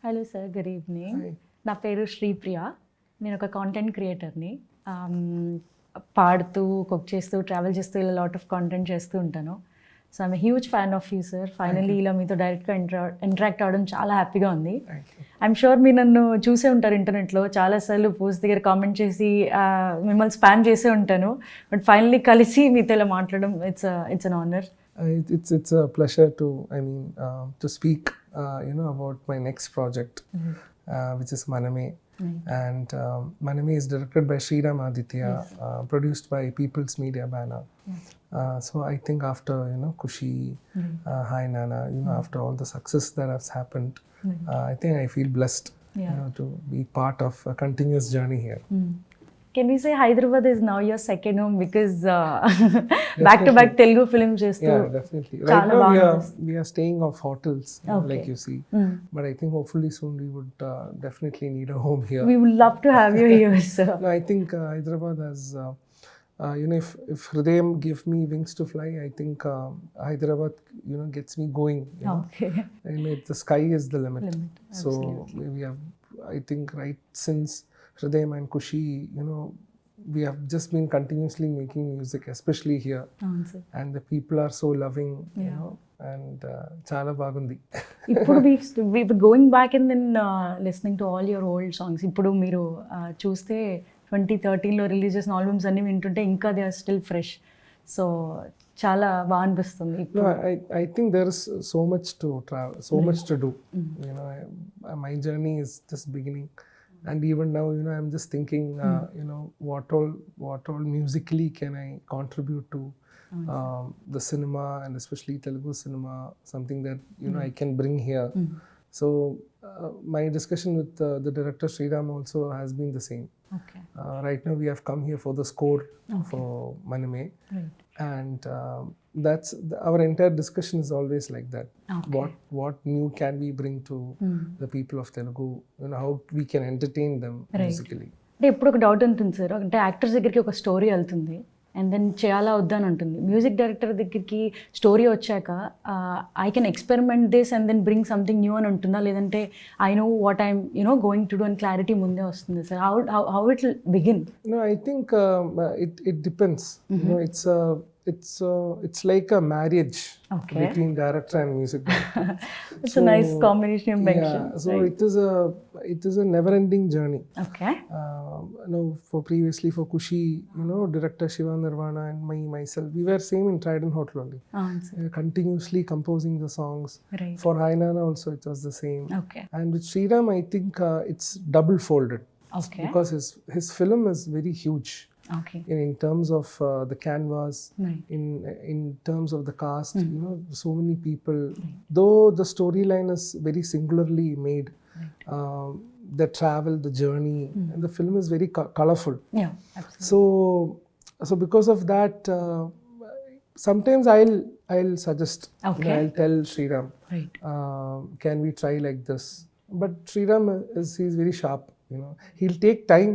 Hello sir, good evening. Hi. నా పేరు శ్రీప్రియ. నేను ఒక కాంటెంట్ క్రియేటర్ని. పాడుతూ, కుక్ చేస్తూ, ట్రావెల్ చేస్తూ ఇలా లాట్ ఆఫ్ కాంటెంట్ చేస్తూ ఉంటాను. So I'm huge fan of you sir. Finally ఇలా మీతో డైరెక్ట్గా ఇంటరాక్ట్ అవ్వడం చాలా హ్యాపీగా ఉంది. ఐఎమ్ షూర్ మీరు నన్ను చూసే ఉంటారు ఇంటర్నెట్లో. చాలాసార్లు పోస్ట్ దగ్గర కామెంట్ చేసి మిమ్మల్ని స్పామ్ చేసే ఉంటాను. బట్ ఫైనల్లీ కలిసి మీతో ఇలా మాట్లాడడం it's an honour. It's a pleasure to to speak about my next project, which is Maname. And Maname is directed by Sripriya, produced by People's Media banner. So I think after Kushi, Hi Nana, after all the success that has happened, I think I feel blessed to be part of a continuous journey here. Can we say Hyderabad is now your second home because back to back Telugu films chestu? Yeah, definitely. Right now we are staying off hotels, like you see. But I think hopefully soon we would definitely need a home here. We would love to have you here, sir. No, I think Hyderabad has, if Hridayam give me wings to fly, I think Hyderabad, gets me going. Okay. The sky is the limit. So we have, I think, right since Hridayam and Kushi, we have just been continuously making music, especially here. And the people are so loving, and chala bagundi. Ippudu we were going back and then listening to all your old songs. Ippudu meeru chuste 2013 lo release chesina albums anni vintunte inka they are still fresh. So చాలా బాగా అనిపిస్తుంది. I think there is so much to travel, so much to do. My journey is just beginning. And even now, I'm just thinking, what all musically can I contribute to the cinema, and especially Telugu cinema, something that, I can bring here. So my discussion with the director Sriram also has been the same. Okay. Right now we have come here for the score for Maname. Right. And that's our entire discussion is always like that. Okay. What new can we bring to the people of Telugu? How we can entertain them musically. అంటే ఇప్పుడు ఒక doubt ఉంటుంది sir. అంటే actors దగ్గరికి ఒక story వెళ్తుంది and then చేయాలా వద్దని ఉంటుంది. మ్యూజిక్ డైరెక్టర్ దగ్గరికి స్టోరీ వచ్చాక I can experiment this and then bring something new అని ఉంటుందా, లేదంటే I know what I'm going to do అని క్లారిటీ ముందే వస్తుంది sir? How it will begin? No, I think it depends. It's like a marriage between director and music director. It's a nice combination you mentioned. Yeah, so right. It is a never-ending journey. Okay. Previously for Kushi, director Shiva Nirvana and myself, we were same in Trident Hotel only. Continuously composing the songs. Right. For Hainana also it was the same. Okay. And with Sriram, I think it's double folded. Okay. Because his film is very huge. Okay. In terms of the canvas, right. in terms of the cast, so many people. Right. Though the storyline is very singularly made, right. The travel, the journey, and the film is very colorful. Yeah, absolutely. So because of that, sometimes I'll suggest. Okay. I'll tell Sriram, right. Can we try like this? But Sriram he's very sharp. He'll take time.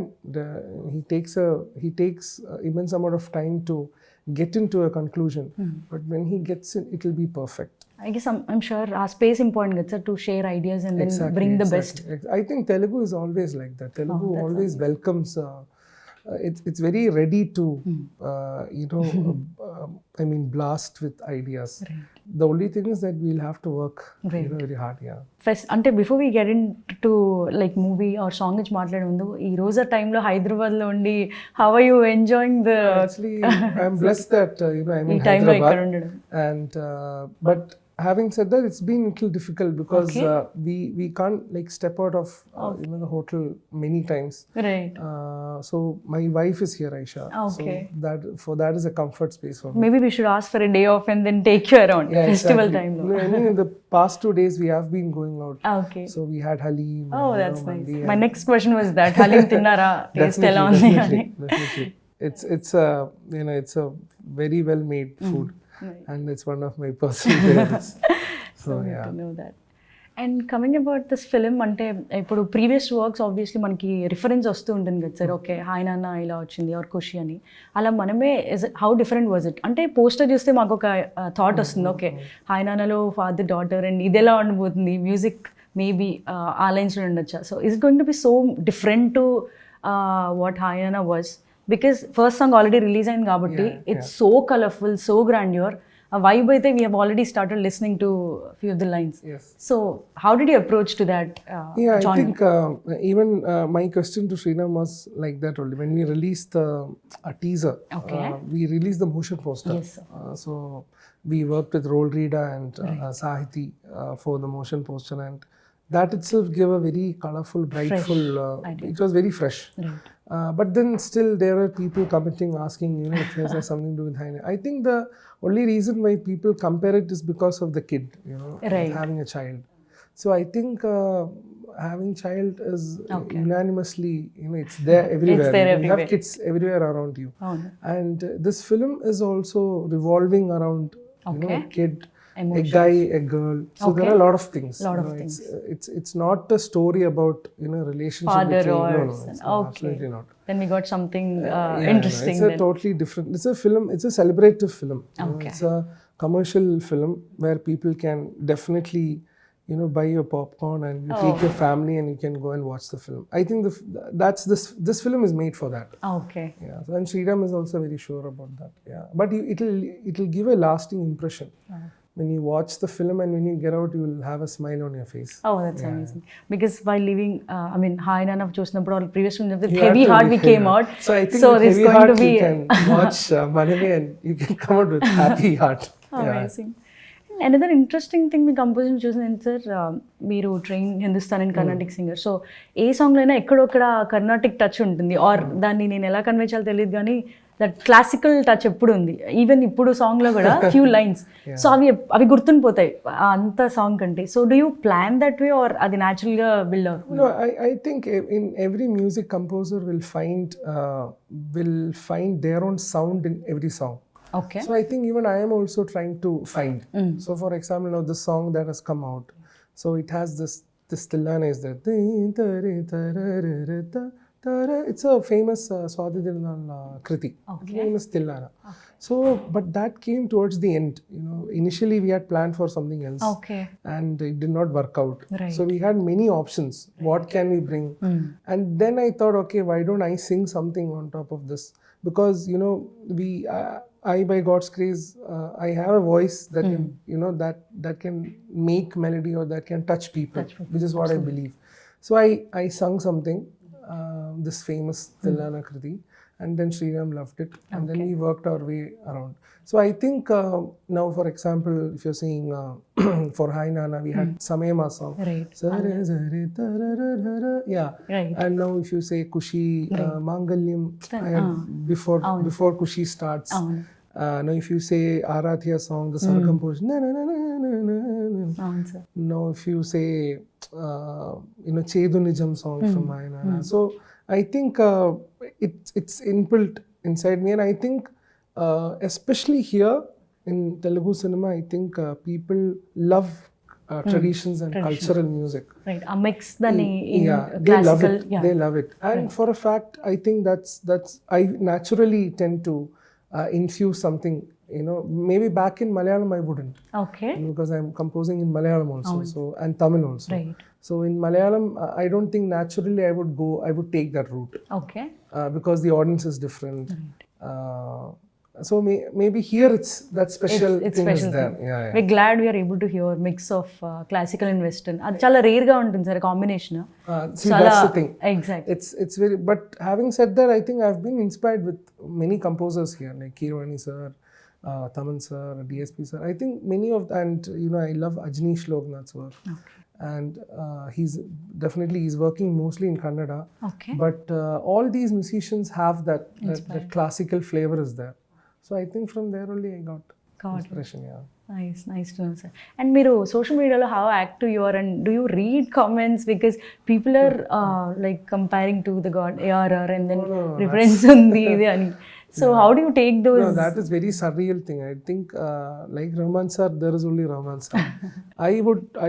He takes immense amount of time to get into a conclusion. But when he gets in, it will be perfect. I guess I'm sure our space important, sir, to share ideas and then bring the best. I think Telugu is always like that. Telugu always welcomes. It's very ready to, blast with ideas. Right. The only thing is that we'll have to work very hard. Yeah. First, before we get into like movie or song which మాట్లాడే ముందు ఈ రోజా టైంలో హైదరాబాద్ లో ఉండి how are you enjoying the? Actually, I'm blessed that I'm in Hyderabad. And but having said that, it's been a little difficult because we can't like step out of the hotel many times. Right. So my wife is here, Aisha. Okay. So that is a comfort space for me. Maybe we should ask for a day off and then take you around. Yeah, festival time. In the past 2 days we have been going out. Okay. So we had Halim. Oh, that's nice. My next question was that Halim tinnara taste ela undi ani. Definitely. It's a very well made food. Right. And it's one of my personal favorites. So yeah. To know that. And coming about this film, అంటే ఇప్పుడు previous works obviously మనకి reference వస్తూ ఉంటుంది కదా sir. Okay, hi నాన్న ఇలా వచ్చింది are ఖుషి అని. అలా మనమే హౌ డిఫరెంట్ వాజ్ ఇట్? అంటే పోస్టర్ చూస్తే మాకు ఒక థాట్ వస్తుంది, ఓకే హాయ్ నాన్నలో ఫాదర్ డాటర్ అండ్ ఇది ఎలా ఉండబోతుంది, మ్యూజిక్ మేబీ ఆ లైన్స్లో ఉండొచ్చా? So is going to be so different to what హాయనా was, because first song already release అయింది కాబట్టి it's so colourful, so grandeur. A vibe అయితే we have already started listening to a few of the lines. Yes. So how did you approach to that Yeah, genre? I think even my question to Sriram was like that only. When we released a teaser, Okay. we released the motion poster. Yes, sir. So we worked with Roll Reader and Sahiti for the motion poster, and that itself gave a very colorful, brightful, it was very fresh. Right. But then still there were people commenting, asking, if it has something to do with Haina. I think the only reason why people compare it is because of the kid, Right. having a child. So I think having child is unanimously, it's there everywhere. It's there You everywhere. have kids everywhere around you. Oh, And this film is also revolving around, a kid, emotions. a guy, a girl. So there are a lot of things. Lot of things. It's not a story about, relationship Father between, or no, son. it's Okay. absolutely not. Then we got something Yeah, interesting. it's a then. totally different. It's a film. It's a celebrative film. Okay. It's a commercial film where people can definitely, buy your popcorn and you take your family and you can go and watch the film. I think this film is made for that. Okay. Yeah. So, and Sriram is also very sure about that. Yeah. But it'll give a lasting impression. When you watch the film and when you get out, you will have a smile on your face. Oh, that's amazing. Because while leaving, Hi Nana chusnappudu or previous film, with You Heavy have to Heart be we came out. So I think so with there's Heavy going Heart to be you can watch Maname and you can come out with Happy Heart. Amazing. Another interesting thing మీ composition చూసిన sir, మీరు train Hindustan and Carnatic singer. So ఏ సాంగ్లో అయినా ఎక్కడొక్కడ Carnatic touch ఉంటుంది, or దాన్ని నేను ఎలా కన్వే చేయాలో తెలియదు కానీ దట్ క్లాసికల్ టచ్ ఎప్పుడు ఉంది. ఈవెన్ ఇప్పుడు సాంగ్లో కూడా ఫ్యూ లైన్స్, సో అవి గుర్తుండిపోతాయి అంత సాంగ్ కంటే. So do you plan that way or అది న్యాచురల్గా బిల్డ్ అవుతుంది? No, I think in every music composer will find their own sound in every song. Okay. So I think even I am also trying to find. So for example, now the song that has come out, so it has this Tillana is there. It's a famous Swati Dirnal Kriti. Okay. Famous Tillana. So, but that came towards the end. Initially we had planned for something else. Okay. And it did not work out. Right. So we had many options. What can we bring? And then I thought, okay, why don't I sing something on top of this? Because I by God's grace, I have a voice that can, that can make melody or that can touch people, which is what I believe. So I sung something, this famous Tillana Kriti, and then Sriram loved it, and then we worked our way around. So I think now, for example, if you're saying for Hi Nana, we had Samema song. Right. Yeah. Right. And now if you say Kushi, Mangalyam, I had before Kushi starts. Now if you say Arathya song, the Sar composition. Now if you say Chedu Nijam song from Hi Nana. So I think it's inbuilt inside me, and I think especially here in Telugu cinema, I think people love traditions and cultural music. Right. A mix dani in they classical. love it. Yeah. They love it. And for a fact, I think that's I naturally tend to infuse something. Maybe back in Malayalam I wouldn't. Okay. Because I'm composing in Malayalam also, so and Tamil also. Right. So in Malayalam, I don't think naturally I would take that route. Okay. Because the audience is different. So maybe here it's that special It's thing special is there. thing. Yeah. We're glad we are able to hear mix of classical and western. అది చాలా rare గా ఉంటుంది sir combination. See, that's the thing. Exactly. It's very. But having said that, I think I've been inspired with many composers here, like Kirwani sir, Taman sir, DSP sir. I think many of, and I love Ajneesh Loknath's work. Okay. And he's working mostly in Kannada. Okay. But all these musicians have that classical flavor is there. So I think from there only I got inspiration. Yeah. Nice to know, sir. And మీరు social media లో how active you are, and do you read comments, because people are like comparing to the god ARR and then reference ఉంది ఇది అని. So how do you take those? No, that is very surreal thing. I think like Rahman sir, there is only Rahman sir. I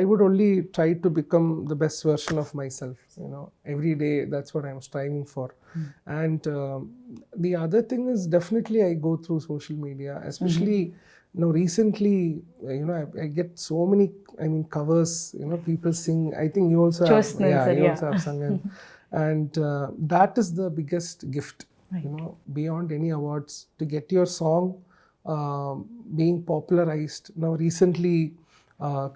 would only try to become the best version of myself. Every day that's what I'm striving for. And the other thing is definitely I go through social media, especially Now recently, I get so many, covers, people sing. I think you also have, you also have sung. And that is the biggest gift, beyond any awards, to get your song being popularized. Now recently,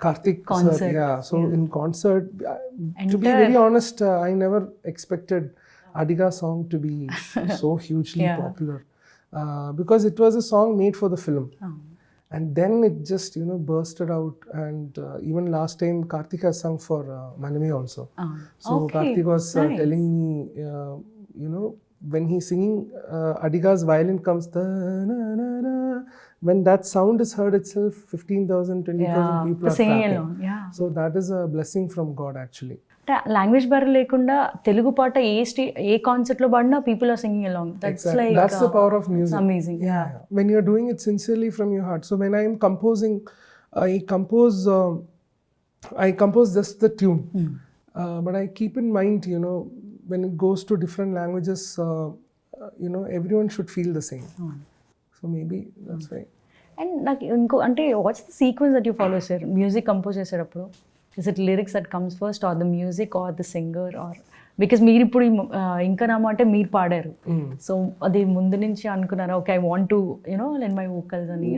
Karthik concert. Sir, so in concert, to be very honest, I never expected Adiga song to be so hugely popular, because it was a song made for the film. And then it just, bursted out. And even last time, Karthik has sung for Maname also. So Karthik was telling me, when he's singing, Adiga's violin comes, when that sound is heard itself, 15,000, 20,000 people are clapping. So that is a blessing from God, actually. Language barrier లేకుండా తెలుగు పాట ఏ concept లో పాడినా people are singing along. That's the power of music. Amazing. Yeah. When you're doing it sincerely from your heart. So when I am composing, I compose just the tune. But I keep in mind, when it goes to different languages, everyone should feel the same. So maybe that's why. And నాకు ఇంకో అంటే what's the sequence that you follow sir music compose చేసేటప్పుడు? Is it lyrics that comes first, or the music, or the singer, or because మీరు ఇప్పుడు ఇంకా నామ అంటే మీరు పాడారు, సో అది ముందు నుంచి అనుకున్నారా, okay I want to lend my vocals అని?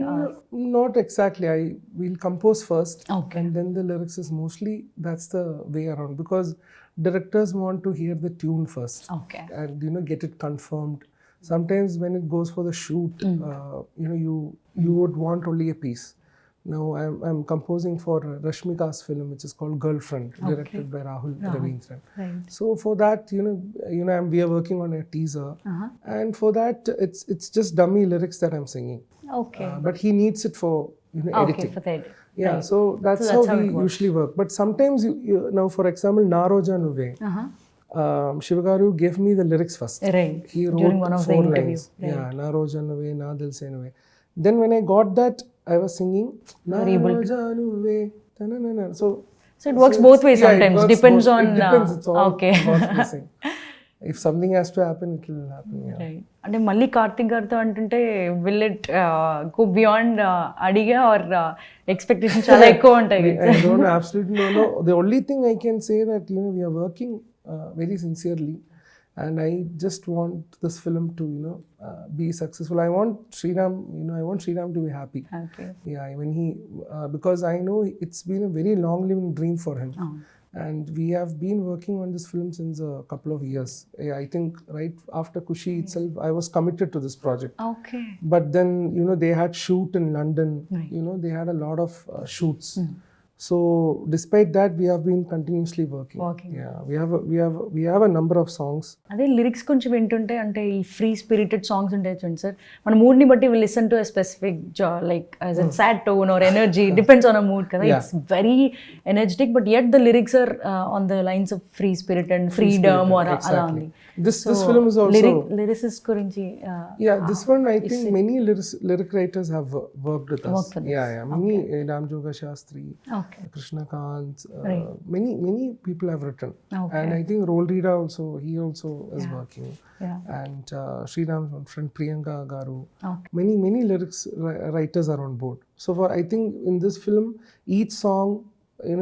Not exactly. I will compose first, and then the lyrics is mostly, that's the way around, because directors want to hear the tune first, and get it confirmed. Sometimes when it goes for the shoot, you would want only a piece. Now I'm composing for Rashmika's film, which is called Girlfriend, directed by Rahul Ravindran. So for that, we are working on a teaser, and for that it's just dummy lyrics that I'm singing. But he needs it for editing. For the edit. So that's how we usually work. But sometimes now, for example, Naroja Nuve, Hesham Garu gave me the lyrics first. He wrote during one of 4 the lines. Naroja Nuve, Na Dil Se Nuve. Then when I got that, I was singing Naroja Nuve. So it works both ways sometimes. Depends on. It depends. It's all God's blessing. If something has to happen, it will happen. Right. అంటే మళ్ళీ కార్తిక్ గారితో అంటుంటే will it go beyond అడిగా are expectation చాలా ఎక్కువ ఉంటాయి? I don't know, absolutely no. The only thing I can say that we are working very sincerely, and I just want this film to be successful. I want Sriram, I want Sriram to be happy. When he because I know it's been a very long living dream for him. And we have been working on this film since a couple of years. I think right after Kushi itself, I was committed to this project. But then, they had shoot in London. They had a lot of shoots. So despite that, we have been continuously working. We have a number of songs. అదే lyrics కొంచెం వింటుంటే అంటే ఈ free spirited songs ఉంటాయి చూడండి sir, మన మూడ్ని బట్టి will listen to a specific like as a sad tone or energy, depends on a mood కదా. It's very energetic, but yet the lyrics are on the lines of free spirit and freedom or అలా ఉంది. This film is also lyricist గురించి. This one I think many lyric writers have worked with us. Many Ramjoga Shastri, Krishna Kant, many people have written. And I think Rolrida also, he also is working. And Sriram's friend Priya Garu. Many lyrics writers are on board. So I think in this film, each song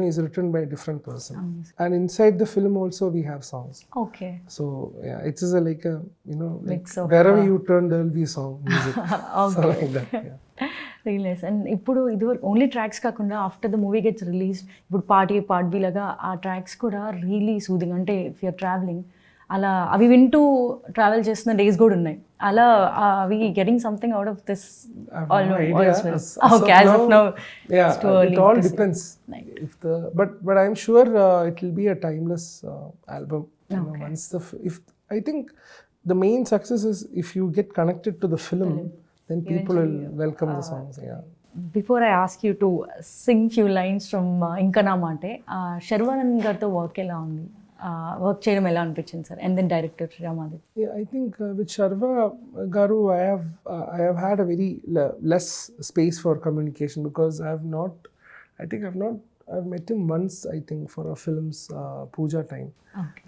is written by a different person. And inside the film also we have songs. So it is like a wherever you turn there will be song music. So like that. Really nice. And ఇప్పుడు ఇది only tracks కాకుండా after the movie gets release, ఇప్పుడు part B లాగా ఆ tracks కూడా really soothing. అంటే if you're travelling అలా అవి వింటూ ట్రావెల్ చేస్తున్న డేస్ కూడా ఉన్నాయి. అలా అవి getting something out of this? As of now, it all depends. But I'm sure it will be a timeless album. I think the main success is if you get connected to the film, then people will welcome the songs. Before I ask you to sing few lines from Inka Na Maate, Sharvanan garto work ఎలా ఉంది, work చేయడం ఎలా అనిపించింది sir? And then director రామాది. I think with Sharva Garu, I have had a very less space for communication, because I've met him once, I think, for a film's puja time.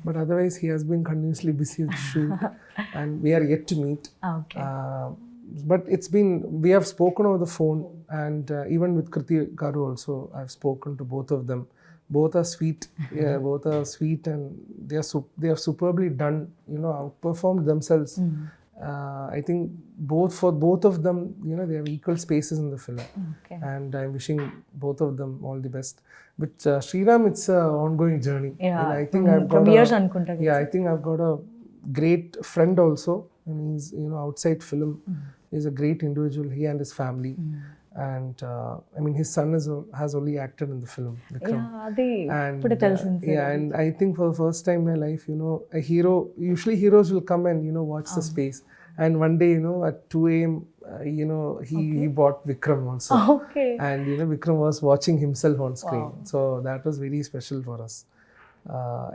But otherwise he has been continuously busy with shoot and we are yet to meet. but we have spoken over the phone, and even with Hesham Garu also, I've spoken to both of them. Both are sweet, both are sweet, and they are superbly done, outperformed themselves. I think for both of them, they have equal spaces in the film. Okay. And I'm wishing both of them all the best. But Sriram, it's an ongoing journey. Yeah, and I think from years anukunta. Yeah, I think I've got a great friend also. I mean, he's, outside film, he's a great individual, he and his family. And I mean, his son has only acted in the film, Vikram. Yeah, and I think for the first time in my life, a hero, usually heroes will come and, watch the space. And one day, at 2 a.m., he bought Vikram also. Okay. And, Vikram was watching himself on screen. Wow. So that was very special for us.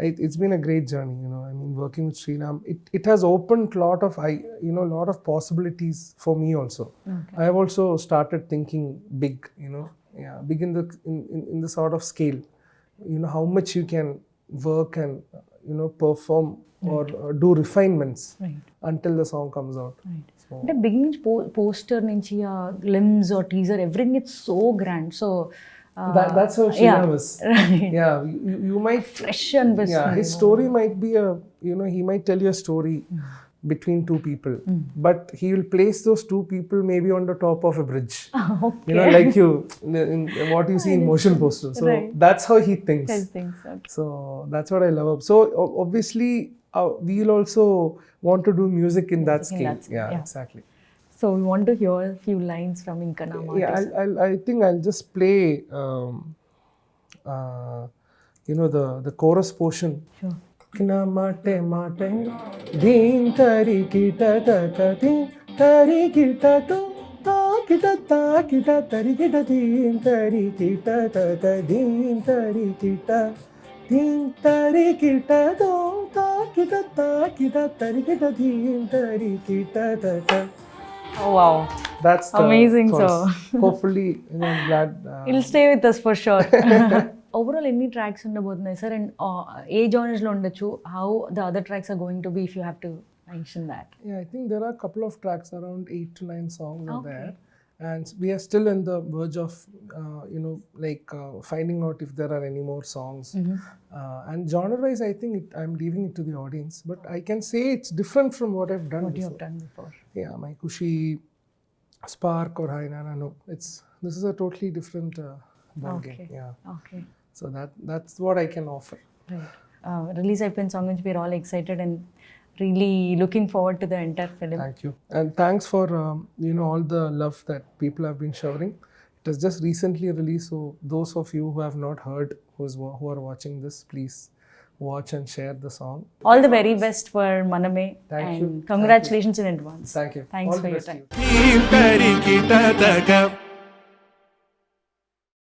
It's been a great journey, I mean, working with Sriram. It has opened lot of possibilities for me also. Okay. I have also started thinking big, big in the sort of scale, how much you can work and, perform or do refinements until the song comes out. Right. So, అంటే beginning నుంచి poster నుంచి glimpse or teaser everything it's so grand so that's how Sriram is. Right. Yeah, you might Fresh and best. Yeah, his story might be he might tell you a story between two people, but he will place those two people maybe on the top of a bridge. Okay. Like in what you see in motion posters. So that's how he thinks. I think so. So that's what I love. So obviously we'll also want to do music in that scale. Yeah, exactly. So we want to hear a few lines from Inkana Maatey. Yeah, I think I'll just play the chorus portion. Sure. Kina mate din tari kita ta din tari kita to ta kita tari kita din tari kita ta din tari kita to ta kita tari kita din tari kita ta. Oh wow. That's the amazing chorus. So Hopefully, I'm glad. It'll stay with us for sure. Overall, ఎన్ని tracks ఉండబోతున్నాయి sir and ఏ genres లో ఉండొచ్చు how the other tracks are going to be if you have to mention that Yeah, I think there are a couple of tracks, around 8 to 9 songs are there. And we are still in the verge of, finding out if there are any more songs. And genre-wise, I think I'm leaving it to the audience. But I can say it's different from what I've done what you before. have done before. Yeah, my Kushi, Spark or Hi Nana, no. This is a totally different ball game. Yeah. Okay. So that's what I can offer. Right. Release అయిపోయిన song నుంచి we're all excited and really looking forward to the entire film. Thank you. And thanks for, all the love that people have been showering. It has just recently released, so those of you who have not heard, who are watching this, please watch and share the song. All the very best for Maname. Thank and you. Congratulations in advance. Thank you. Thanks All for the your best time. to you.